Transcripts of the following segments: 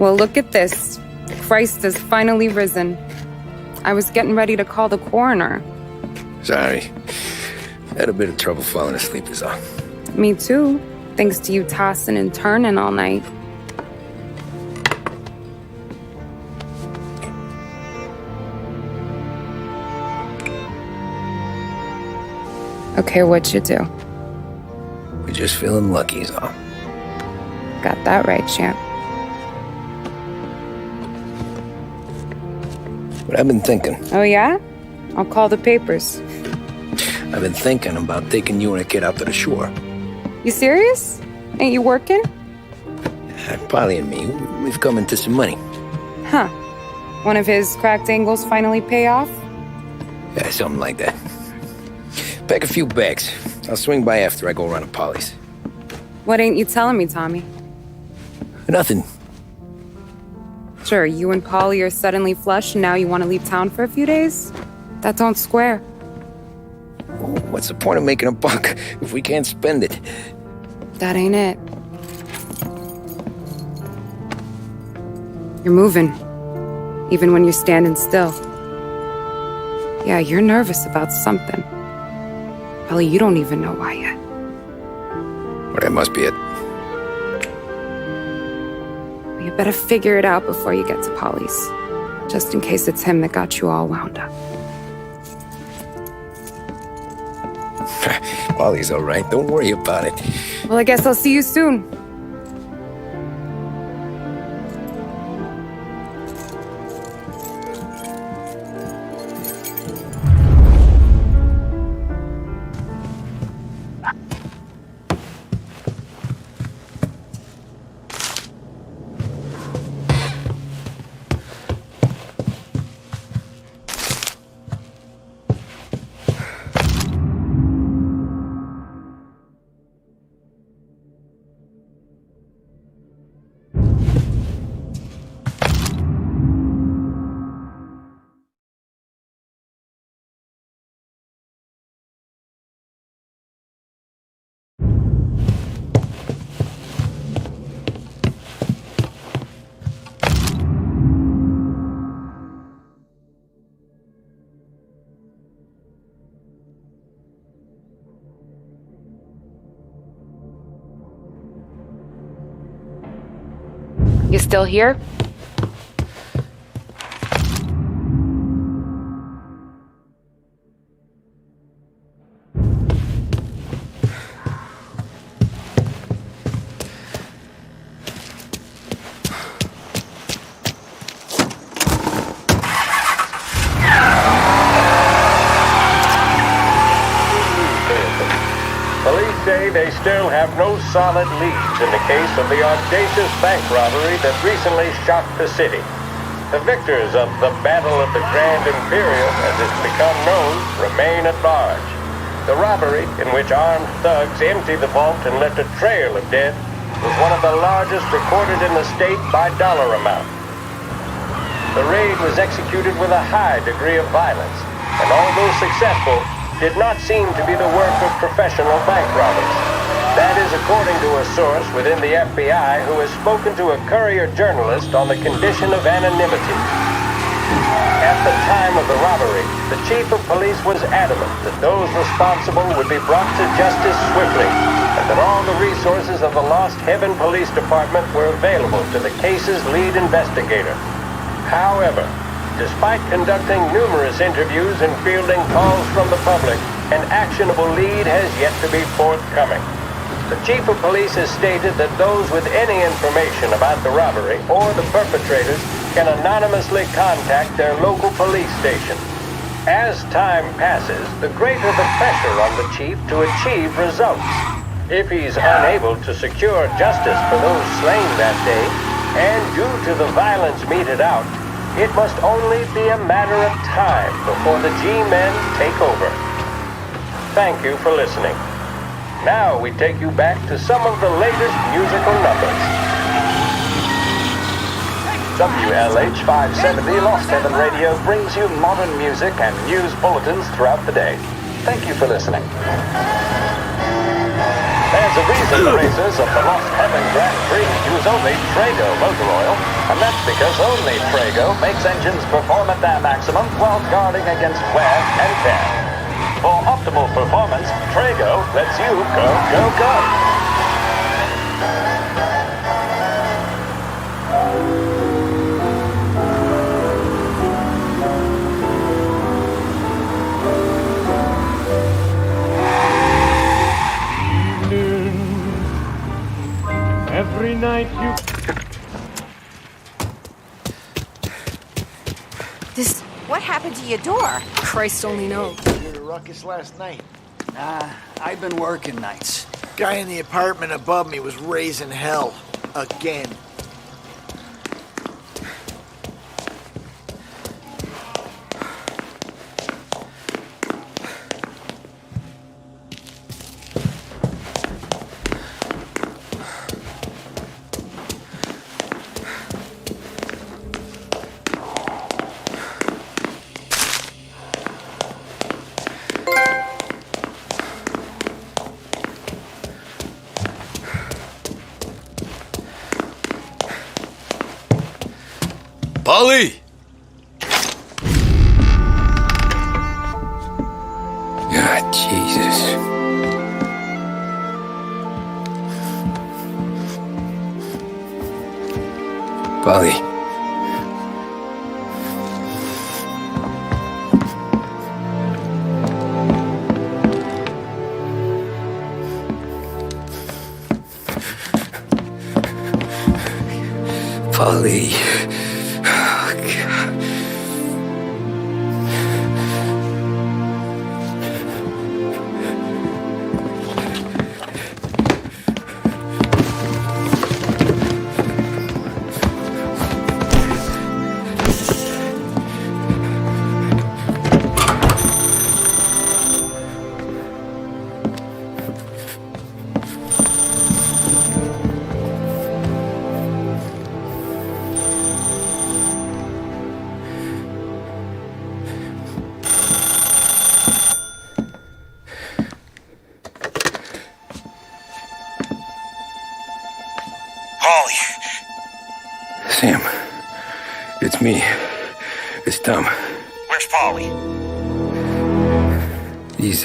Well, look at this. Christ has finally risen. I was getting ready to call the coroner. Sorry. Had a bit of trouble falling asleep is all. Me too, thanks to you tossing and turning all night. Okay, what'd you do? We're just feeling lucky is all. Got that right, champ. But I've been thinking. Oh, yeah? I'll call the papers. I've been thinking about taking you and a kid out to the shore. You serious? Ain't you working? Polly and me, we've come into some money. Huh. One of his cracked angles finally pay off? Yeah, something like that. Pack a few bags. I'll swing by after I go around to Polly's. What ain't you telling me, Tommy? Nothing. Sure, you and Polly are suddenly flush and now you want to leave town for a few days? That don't square. What's the point of making a buck if we can't spend it? That ain't it. You're moving, even when you're standing still. Yeah, you're nervous about something. Probably you don't even know why yet. Well, that must be it. You better figure it out before you get to Polly's, just in case it's him that got you all wound up. Polly's all right. Don't worry about it. Well, I guess I'll see you soon. You still here? Police say they still have no solid leads in the case of the audacious bank robbery that recently shocked the city. The victors of the Battle of the Grand Imperial, as it's become known, remain at large. The robbery, in which armed thugs emptied the vault and left a trail of dead, was one of the largest recorded in the state by dollar amount. The raid was executed with a high degree of violence, and although successful, did not seem to be the work of professional bank robbers. That is according to a source within the FBI who has spoken to a Courier journalist on the condition of anonymity. At the time of the robbery, the chief of police was adamant that those responsible would be brought to justice swiftly, and that all the resources of the Lost Heaven Police Department were available to the case's lead investigator. However, despite conducting numerous interviews and fielding calls from the public, an actionable lead has yet to be forthcoming. The chief of police has stated that those with any information about the robbery or the perpetrators can anonymously contact their local police station. As time passes, the greater the pressure on the chief to achieve results. If he's unable to secure justice for those slain that day, and due to the violence meted out, it must only be a matter of time before the G-men take over. Thank you for listening. Now we take you back to some of the latest musical numbers. WLH 570 Lost Heaven Radio brings you modern music and news bulletins throughout the day. Thank you for listening. And There's a reason the racers of the Lost Heaven Grand Prix use only Trago motor oil, and that's because only Trago makes engines perform at their maximum while guarding against wear and tear. For optimal performance, Trago lets you go, go, go. Every night you... What happened to your door? Christ only knows. You heard a ruckus last night. I've been working nights. Guy in the apartment above me was raising hell. Again. Polly! God, Jesus. Polly. Polly. Oh, God. Polly. Sam, it's me. It's Tom. Where's Polly? He's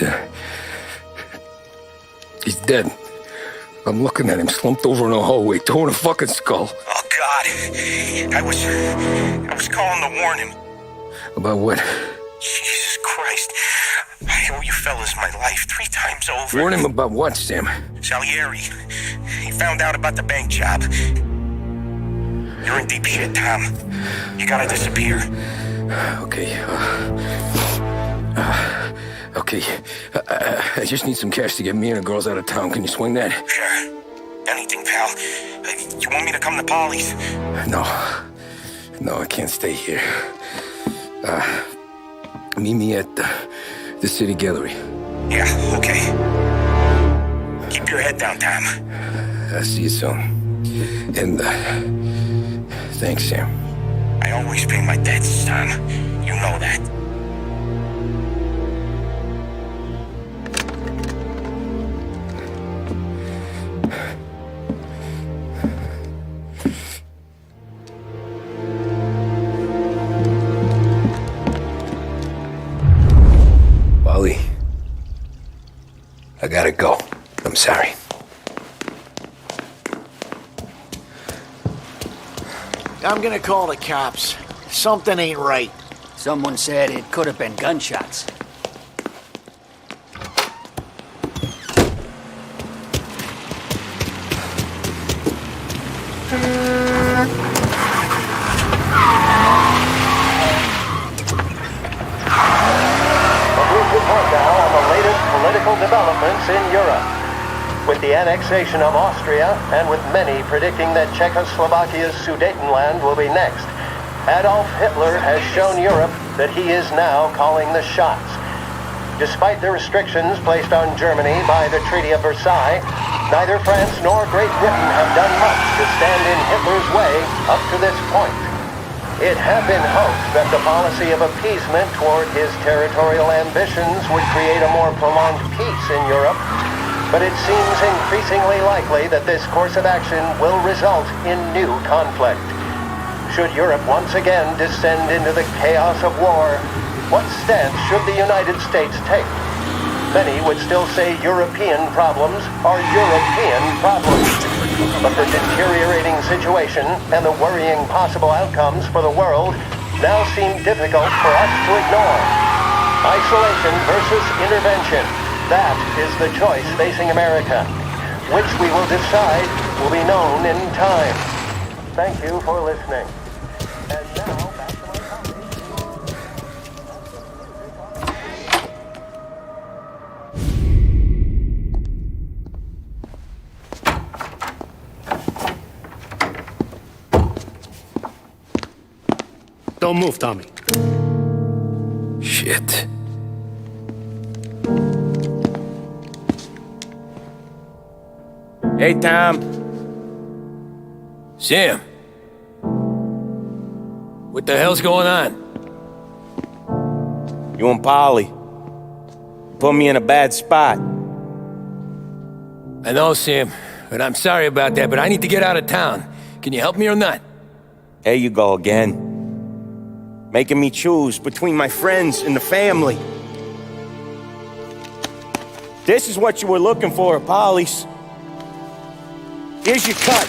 dead. I'm looking at him slumped over in the hallway, torn a fucking skull. Oh, God. I was calling to warn him. About what? Jesus Christ. I owe you fellas my life 3 times over. Warn him about what, Sam? Salieri. He found out about the bank job. You're in deep shit, Tom. You gotta disappear. Okay. Okay. I just need some cash to get me and the girls out of town. Can you swing that? Sure. Anything, pal. You want me to come to Polly's? No. No, I can't stay here. Meet me at the city gallery. Yeah, okay. Keep your head down, Tom. I'll see you soon. And, thanks, Sam. I always pay my debts, Tom. You know that. Polly, I gotta go. I'm sorry. I'm gonna call the cops. Something ain't right. Someone said it could have been gunshots. Report now on the latest political developments in Europe. With the annexation of Austria, and with many predicting that Czechoslovakia's Sudetenland will be next, Adolf Hitler has shown Europe that he is now calling the shots. Despite the restrictions placed on Germany by the Treaty of Versailles, neither France nor Great Britain have done much to stand in Hitler's way up to this point. It had been hoped that the policy of appeasement toward his territorial ambitions would create a more prolonged peace in Europe, but it seems increasingly likely that this course of action will result in new conflict. Should Europe once again descend into the chaos of war, what stance should the United States take? Many would still say European problems are European problems. But the deteriorating situation and the worrying possible outcomes for the world now seem difficult for us to ignore. Isolation versus intervention. That is the choice facing America. Which we will decide will be known in time. Thank you for listening. And now, back to my colleague. Don't move, Tommy. Shit. Hey, Tom. Sam. What the hell's going on? You and Polly put me in a bad spot. I know, Sam, but I'm sorry about that, but I need to get out of town. Can you help me or not? There you go again. Making me choose between my friends and the family. This is what you were looking for, Polly's. Here's your cut.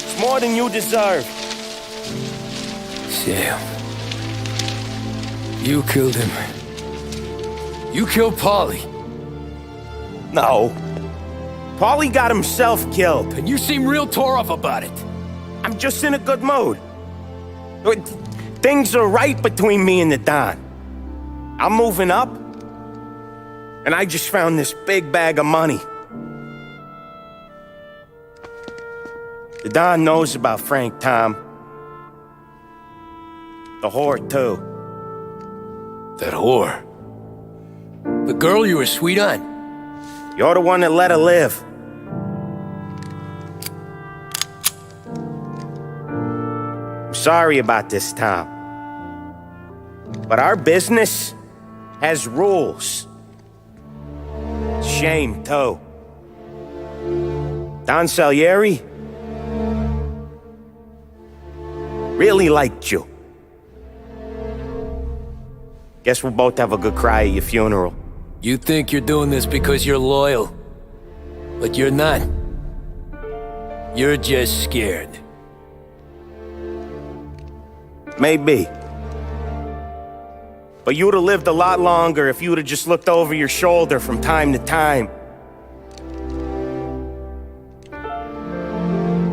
It's more than you deserve. Sam. You killed him. You killed Paulie. No. Paulie got himself killed. And you seem real tore up about it. I'm just in a good mood. Things are right between me and the Don. I'm moving up, and I just found this big bag of money. The Don knows about Frank, Tom. The whore, too. That whore? The girl you were sweet on? You're the one that let her live. I'm sorry about this, Tom. But our business has rules. Shame, too. Don Salieri really liked you. Guess we'll both have a good cry at your funeral. You think you're doing this because you're loyal. But you're not. You're just scared. Maybe. But you'd have lived a lot longer if you'd have just looked over your shoulder from time to time.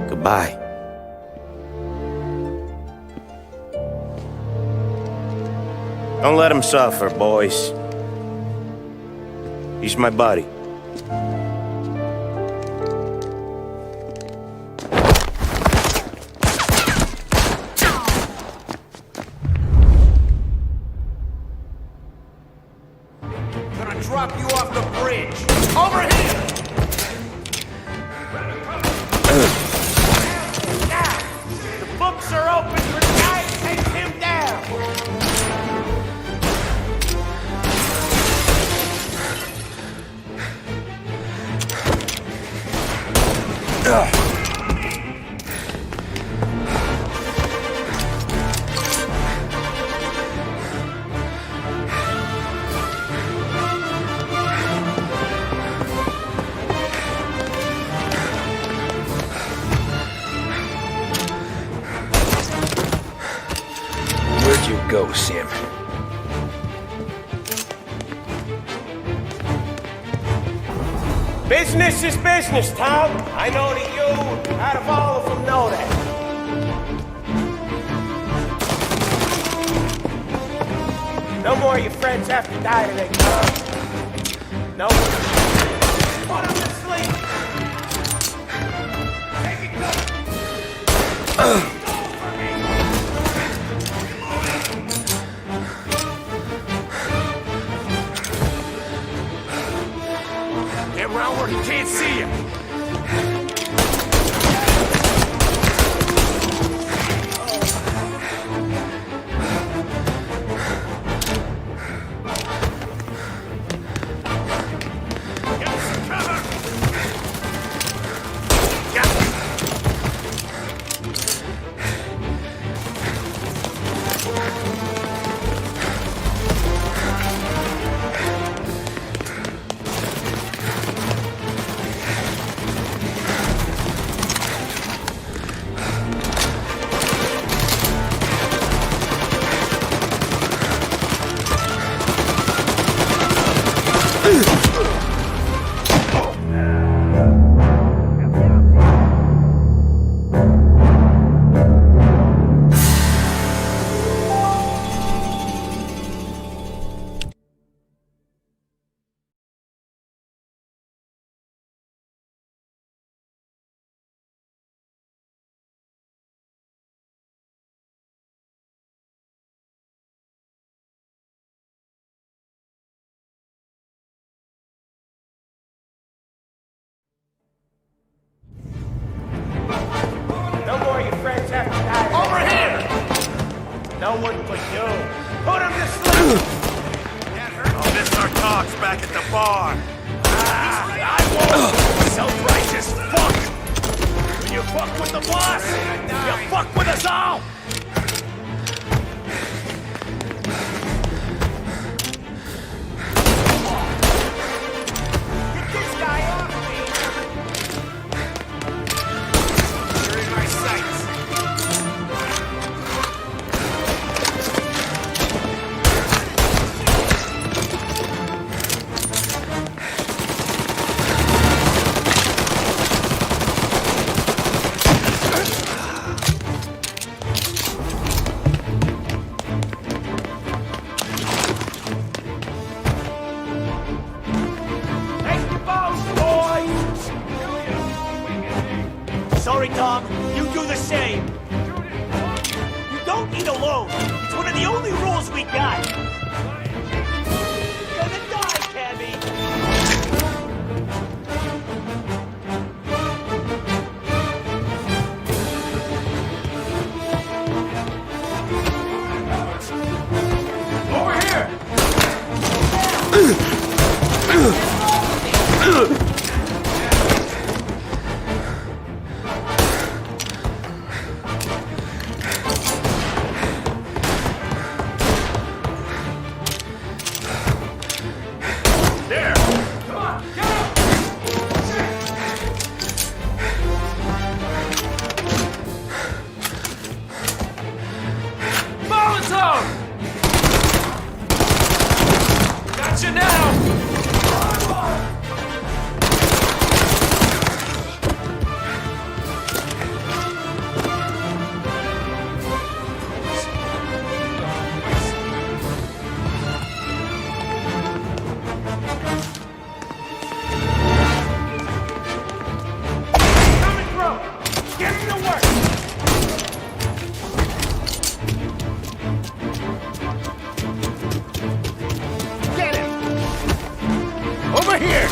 Goodbye. Don't let him suffer, boys. He's my buddy. Gonna drop you off the bridge. Over here! Now! The books are open for guy takes him down! Where'd you go, Sam? Business is business, Tom. I know that you, out of all of them, know that. No more of your friends have to die today, Tom. No. Put him to sleep. Take it good. Get around where he can't see you. No one but you. Put him to sleep! I'll miss our talks back at the bar. I won't! Self-righteous fuck! When you fuck with the boss, you fuck with us all! Get this guy off me! You're in my sights. Take the boats, boys! Sorry, Tom. You do the same. You don't eat alone. It's one of the only rules we got. You're gonna die, Cabby. Over here! There! Come on, get up! Molotov! Gotcha now! Coming through! Get to work! Get him! Over here!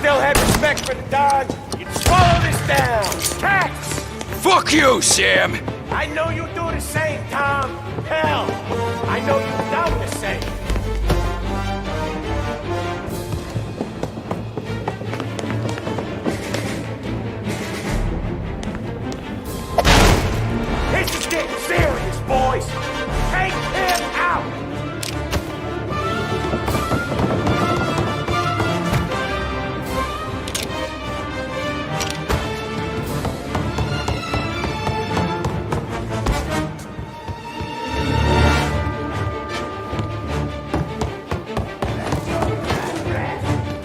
still had respect for the Dodge, you'd swallow this down. Cats! Fuck you, Sam! I know you do the same, Tom. Hell, I know you've done the same. This is getting serious, boys. Take him out.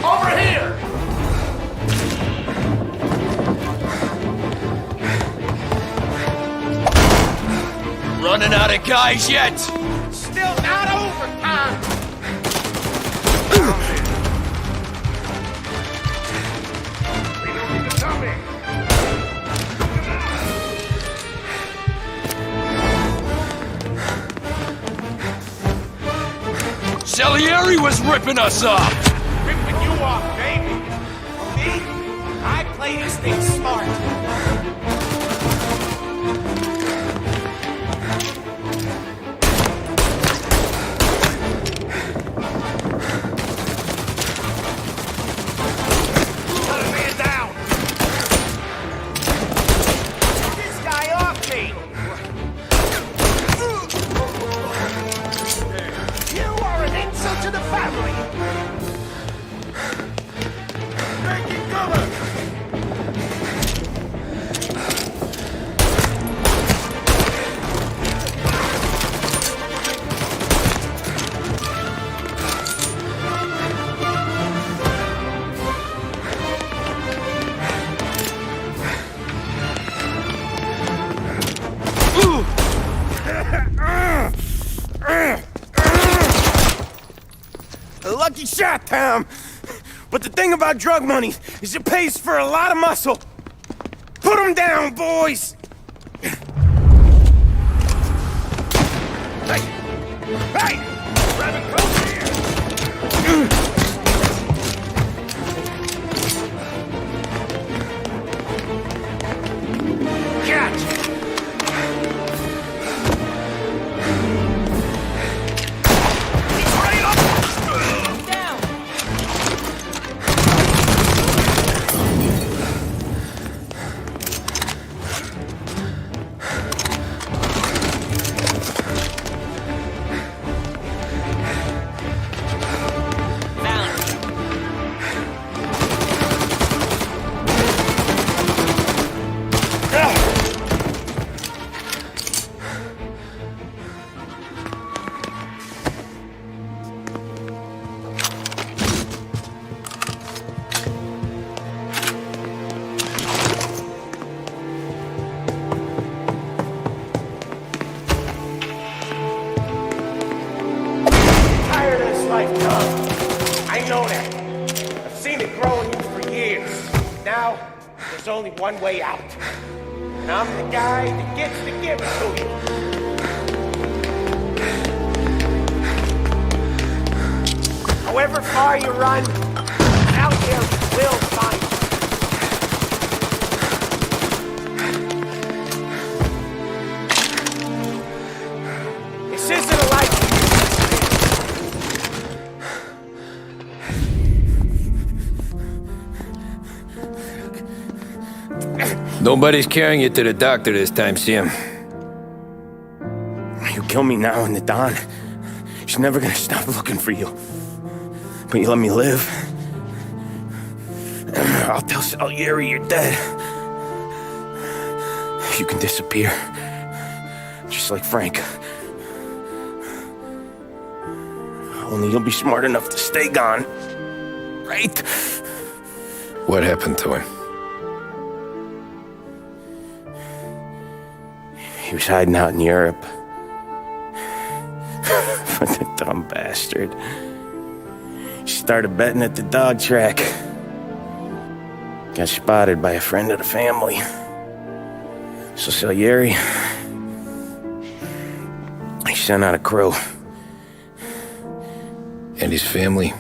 Over here! Running out of guys yet? Still not over, Tom. Reloading the dummy. Salieri was ripping us off! Ripping you off, baby. Me? I play these things smart. Put a man down. Get this guy off me. You are an insult to the family. Taking cover. A lucky shot, Tom. But the thing about drug money is it pays for a lot of muscle. Put him down, boys! Hey! Hey! Grab it close here! Catch! He's right up! Down! Tired of this life, Tom. I know that. I've seen it grow in you for years. Now, there's only one way out. And I'm the guy that gets to give it to you. However far you run, out there will find you. This isn't a life. Nobody's carrying you to the doctor this time, Sam. You kill me now in the dawn. She's never gonna stop looking for you. But you let me live. I'll tell Salieri you're dead. You can disappear. Just like Frank. Only you'll be smart enough to stay gone. Right? What happened to him? He was hiding out in Europe. But the dumb bastard. He started betting at the dog track. Got spotted by a friend of the family. So Salieri, he sent out a crew. And his family?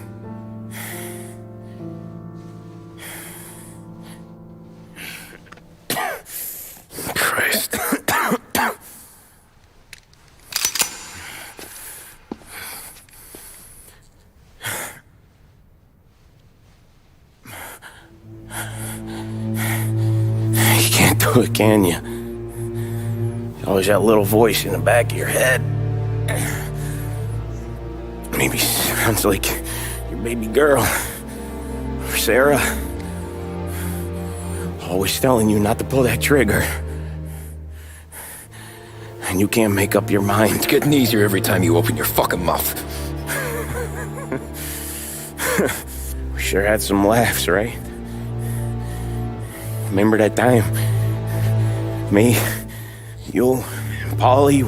do it, can you? Always that little voice in the back of your head. Maybe sounds like your baby girl. Or Sarah. Always telling you not to pull that trigger. And you can't make up your mind. It's getting easier every time you open your fucking mouth. We sure had some laughs, right? Remember that time? Me, you, and Polly.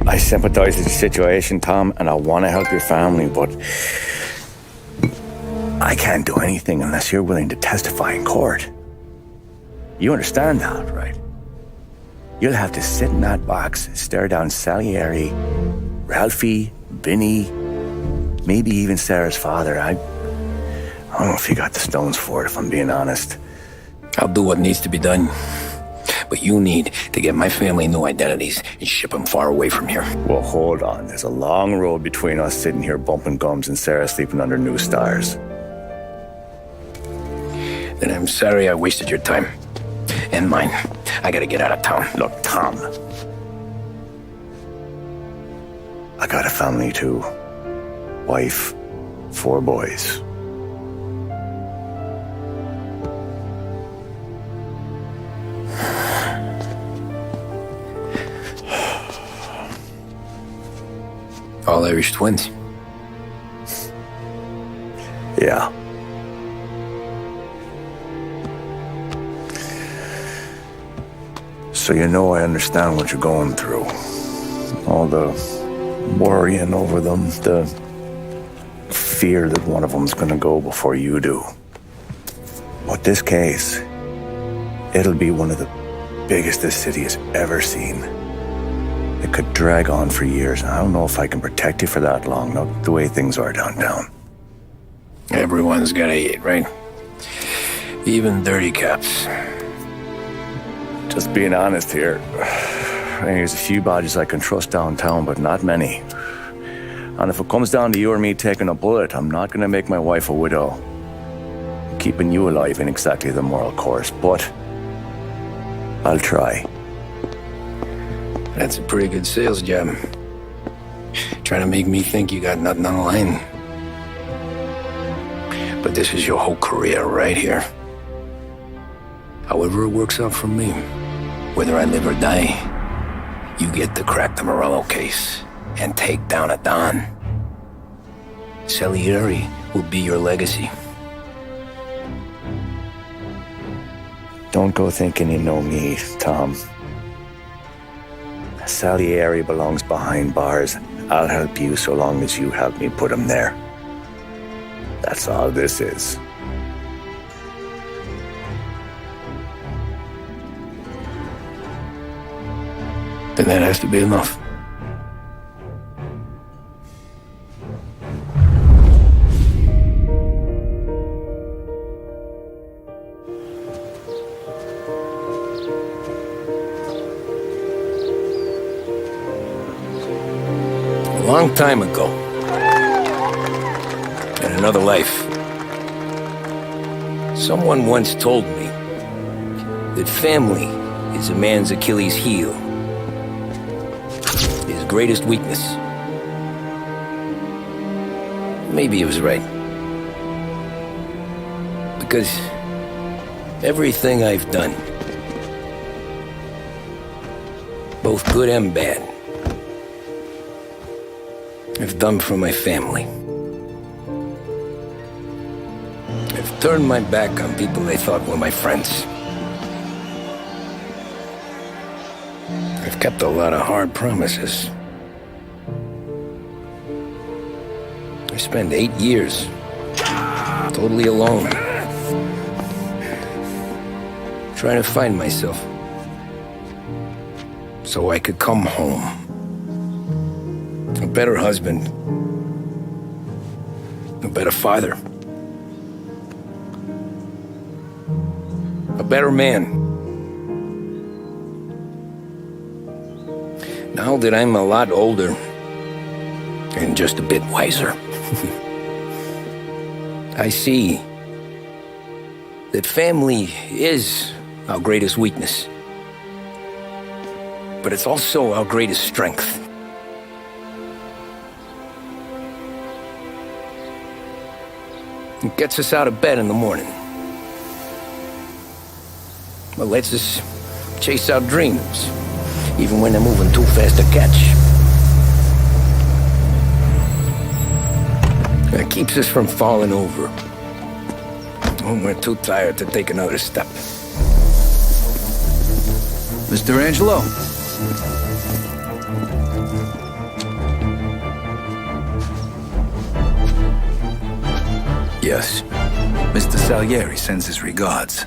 I sympathize with the situation, Tom, and I want to help your family, but I can't do anything unless you're willing to testify in court. You understand that, right? You'll have to sit in that box, stare down Salieri, Ralphie, Vinny, maybe even Sarah's father. I don't know if you got the stones for it, if I'm being honest. I'll do what needs to be done. But you need to get my family new identities and ship them far away from here. Well, hold on. There's a long road between us sitting here bumping gums and Sarah sleeping under new stars. Then I'm sorry I wasted your time. And mine. I gotta get out of town. Look, Tom. I got a family too. Wife, 4 boys. All Irish twins. Yeah. So you know I understand what you're going through. All the worrying over them, the fear that one of them's gonna go before you do. But this case, it'll be one of the biggest this city has ever seen. It could drag on for years, and I don't know if I can protect you for that long, not the way things are downtown. Everyone's gotta eat, right? Even dirty cops. Just being honest here, there's a few bodies I can trust downtown, but not many. And if it comes down to you or me taking a bullet, I'm not gonna make my wife a widow. Keeping you alive ain't exactly the moral course, but I'll try. That's a pretty good sales job. Trying to make me think you got nothing on the line. But this is your whole career right here. However it works out for me, whether I live or die, you get to crack the Morello case and take down a Don. Salieri will be your legacy. Don't go thinking you know me, Tom. Salieri belongs behind bars. I'll help you so long as you help me put him there. That's all this is. Then that has to be enough. A long time ago, in another life, someone once told me that family is a man's Achilles heel, his greatest weakness. Maybe he was right. Because everything I've done, both good and bad, I've done for my family. I've turned my back on people they thought were my friends. I've kept a lot of hard promises. I spent 8 years totally alone, trying to find myself. So I could come home. A better husband. A better father. A better man. Now that I'm a lot older and just a bit wiser, I see that family is our greatest weakness. But it's also our greatest strength. It gets us out of bed in the morning. It lets us chase our dreams, even when they're moving too fast to catch. It keeps us from falling over when we're too tired to take another step. Mr. Angelo. Yes. Mr. Salieri sends his regards.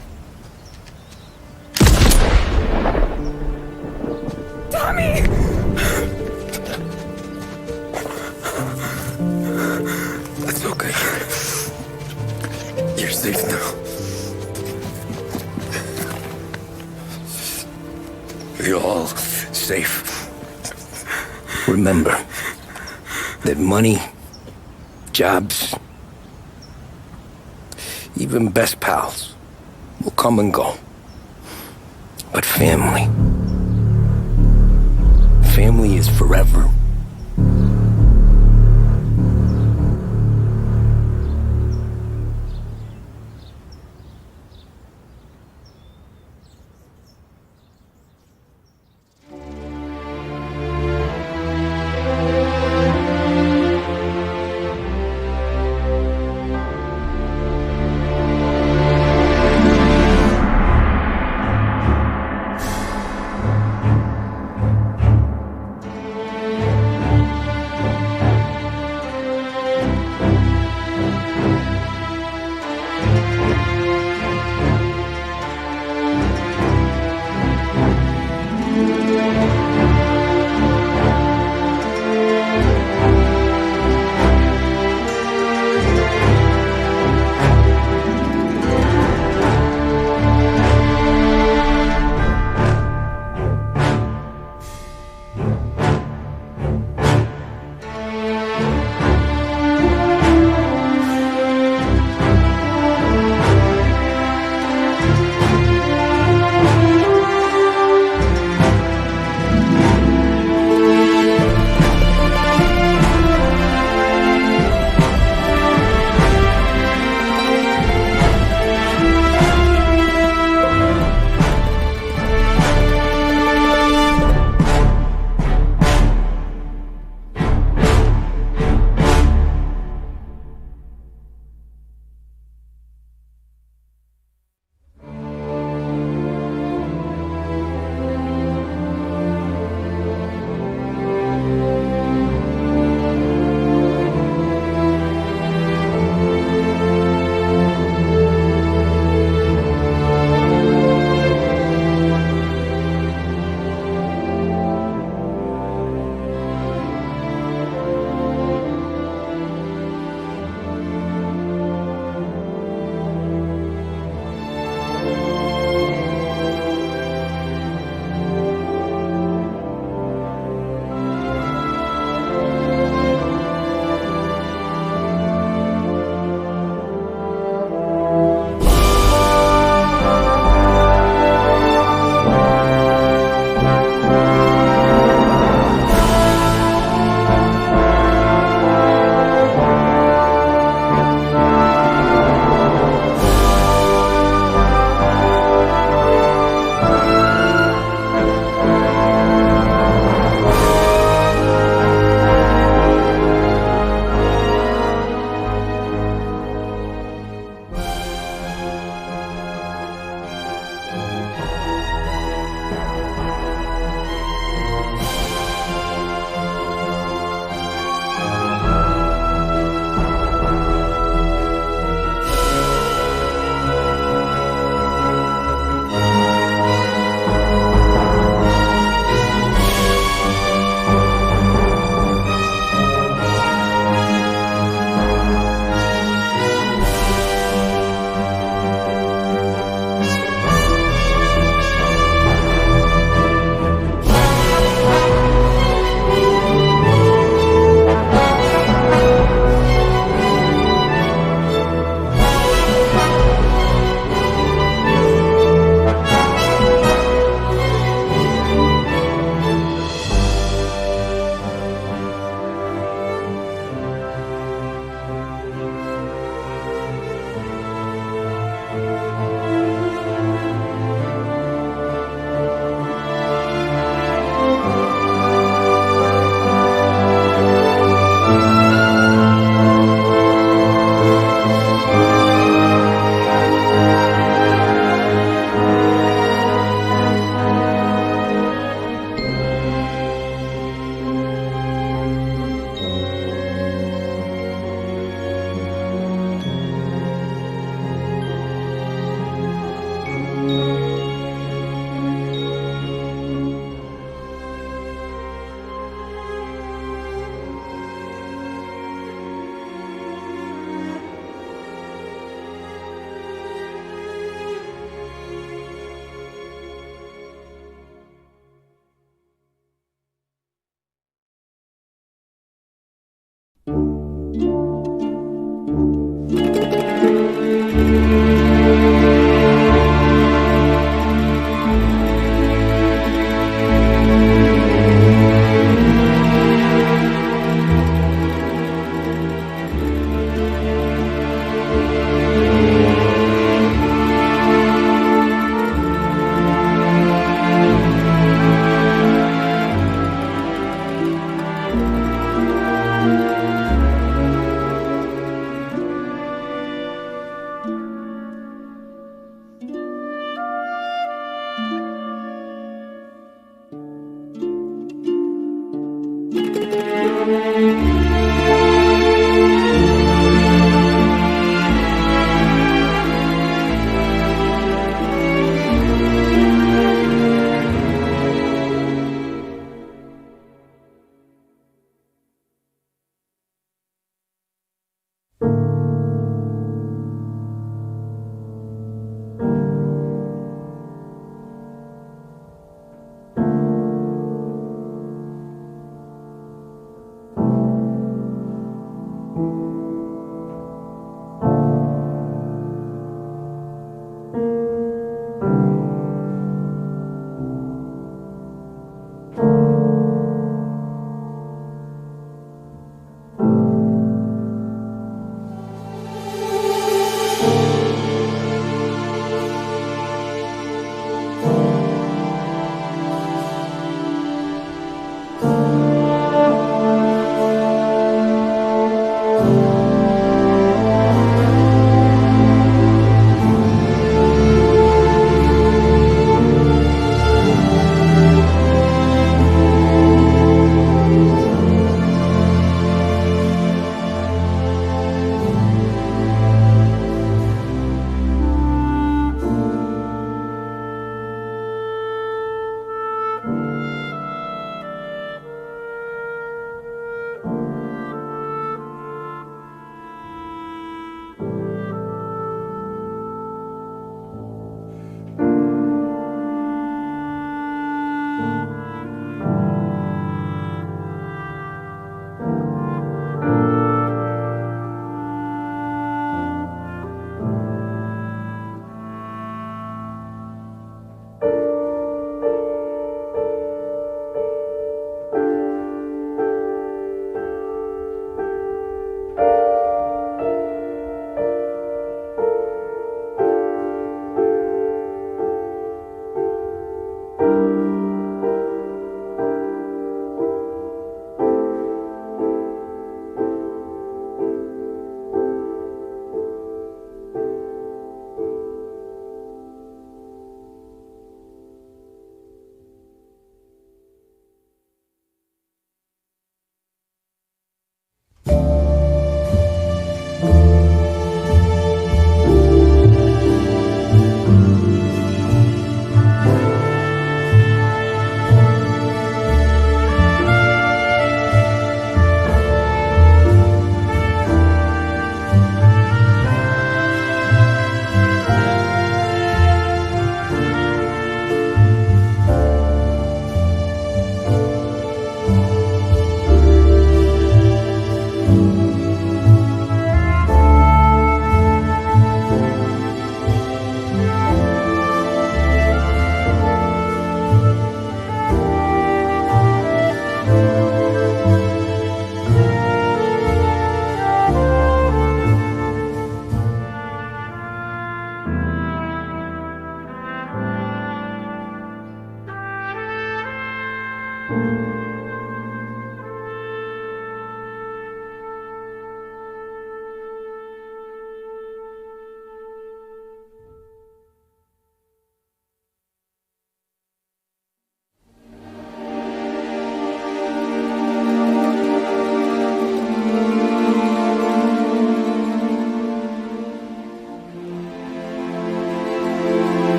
Tommy! That's okay. You're safe now. You're all safe. Remember that money, jobs, even best pals will come and go. But family is forever.